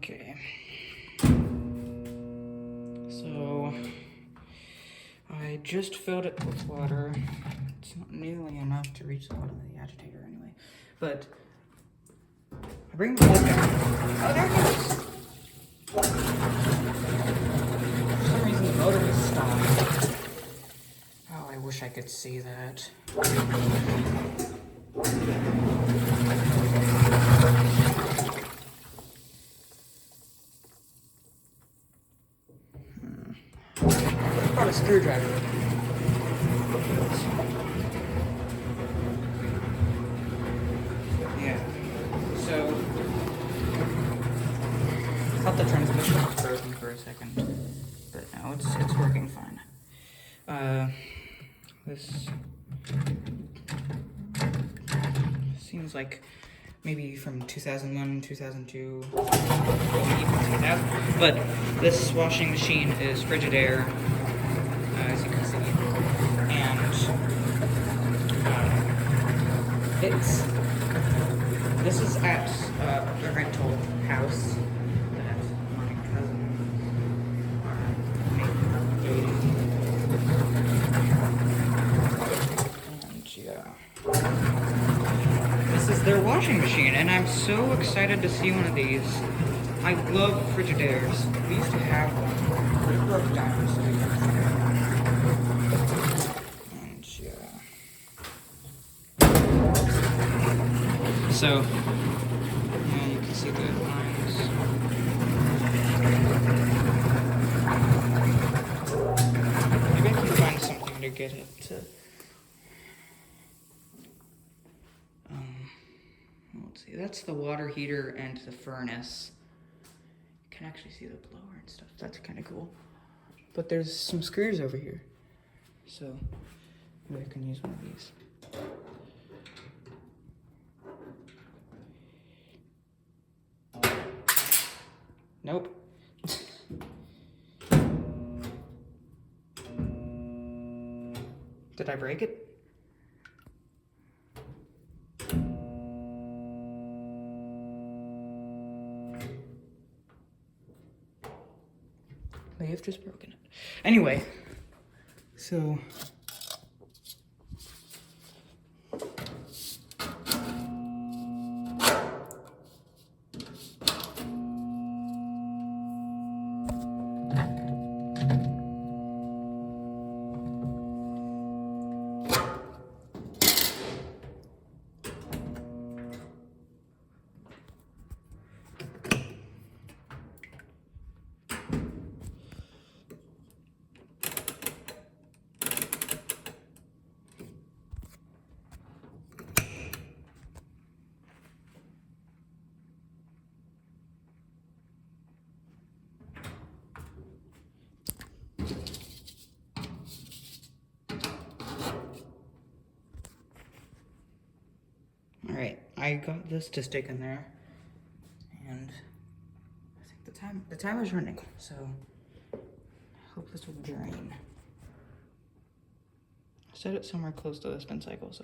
Okay. So I just filled it with water. It's not nearly enough to reach the bottom of the agitator anyway. But I bring the plug down. Oh, there it goes. For some reason the motor was stopped. Oh, I wish I could see that. Brought a screwdriver with me. Yeah. So I thought the transmission was broken for a second, but now it's working fine. This seems like maybe from 2001, 2002, maybe even 2000. But this washing machine is Frigidaire, as you can see, and this is at the rental house that my cousin made. And yeah. This is their washing machine, and I'm so excited to see one of these. I love Frigidaires. We used to have one, but it broke down, so we got it. And yeah. So, yeah, you can see the lines. Maybe I can find something to get it to. Let's see, that's the water heater and the furnace. You can actually see the blower and stuff. That's kind of cool. But there's some screws over here. So maybe I can use one of these. Nope. Did I break it? May have just broken it. Anyway, so alright, I got this to stick in there, and I think the timer's running, so I hope this will drain. I set it somewhere close to the spin cycle, so.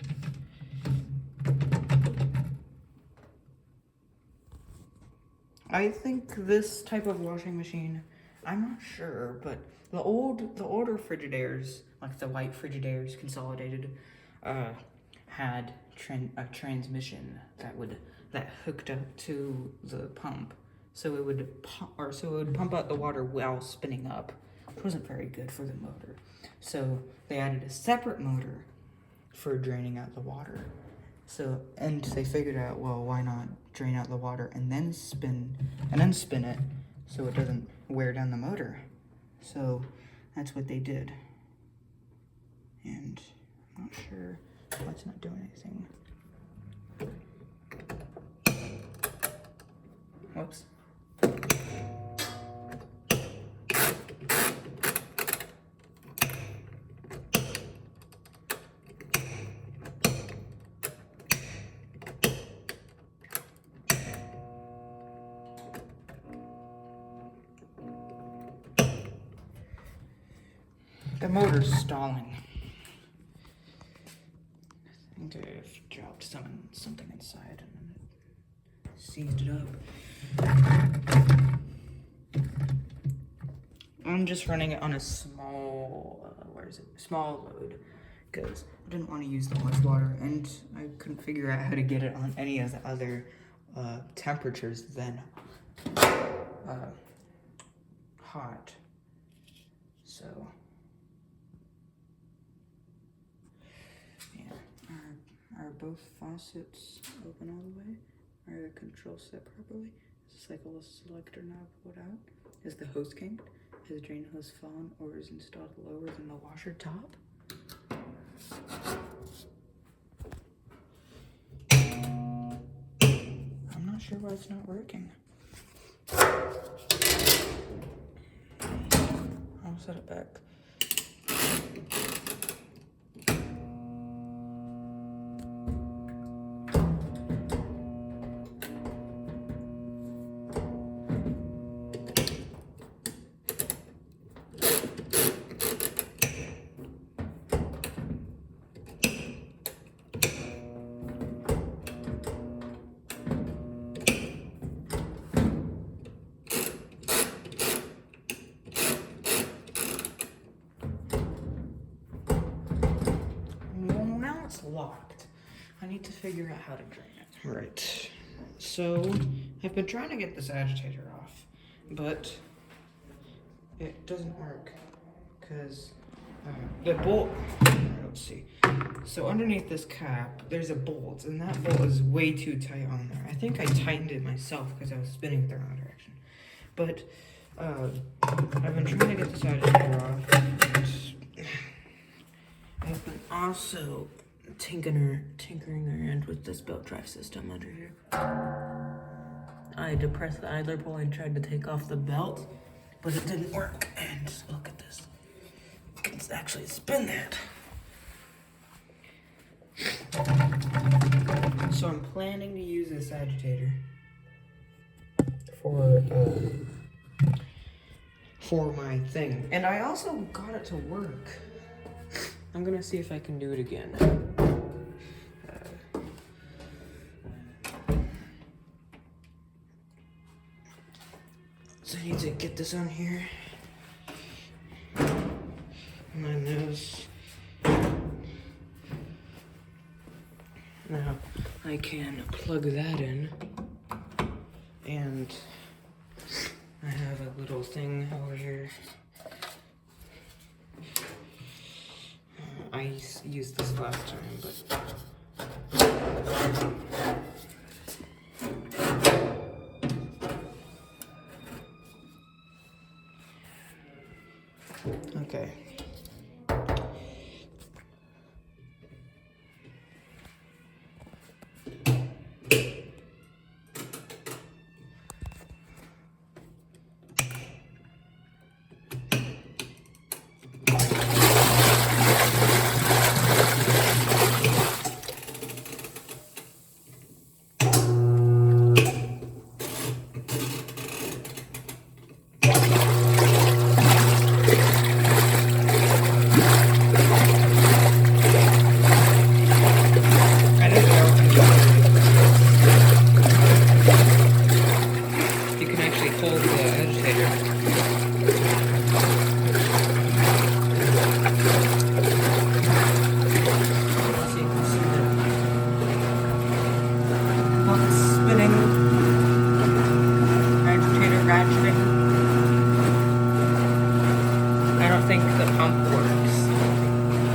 I think this type of washing machine, I'm not sure, but the older Frigidaires, like the white Frigidaires consolidated, had a transmission that hooked up to the pump, so it would pump out the water while spinning up, which wasn't very good for the motor. So they added a separate motor for draining out the water. So, and they figured out, well, why not drain out the water and then spin it so it doesn't wear down the motor. So that's what they did. And I'm not sure why it's not doing anything. Whoops. The motor's stalling. I think I've dropped something inside and seized it up. I'm just running it on a small, small load, because I didn't want to use the much water, and I couldn't figure out how to get it on any of the other temperatures than hot. So yeah, are both faucets open all the way? Are the controls set properly? Is the cycle selector knob pulled out? Is the hose kinked? Has the drain hose fallen or is installed lower than the washer top? I'm not sure why it's not working. I'll set it back. Locked. I need to figure out how to drain it. Right. So I've been trying to get this agitator off, but it doesn't work because the bolt. Let's see. So underneath this cap, there's a bolt, and that bolt is way too tight on there. I think I tightened it myself because I was spinning the wrong direction. But I've been trying to get this agitator off. And I've been also tinkering around with this belt drive system under here. I depressed the idler pull and tried to take off the belt, but it didn't work. And just look at this. I can actually spin that. So I'm planning to use this agitator for my thing. And I also got it to work. I'm gonna see if I can do it again. So I need to get this on here. My nose. Now I can plug that in, and I have a little thing over here. I used this last time, but okay.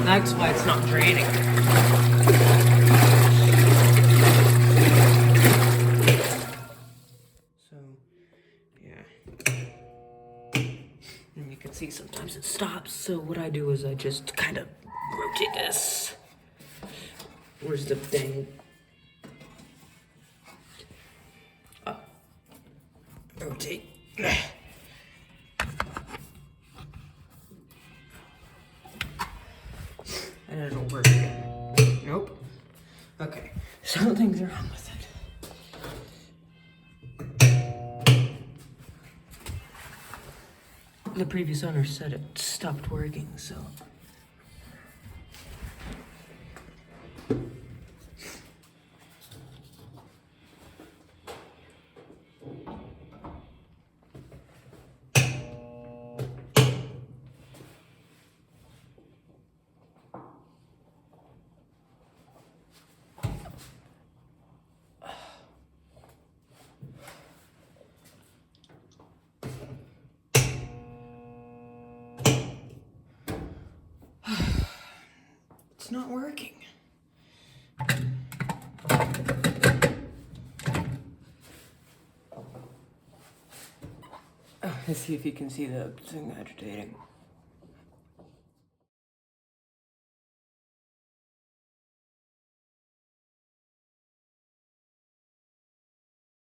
That's why it's not draining. So, yeah. And you can see sometimes it stops. So what I do is I just kind of rotate this. Where's the thing? Rotate. And it'll work again. Nope. Okay. Something's wrong with it. The previous owner said it stopped working, so. not working. Let's see if you can see the thing agitating.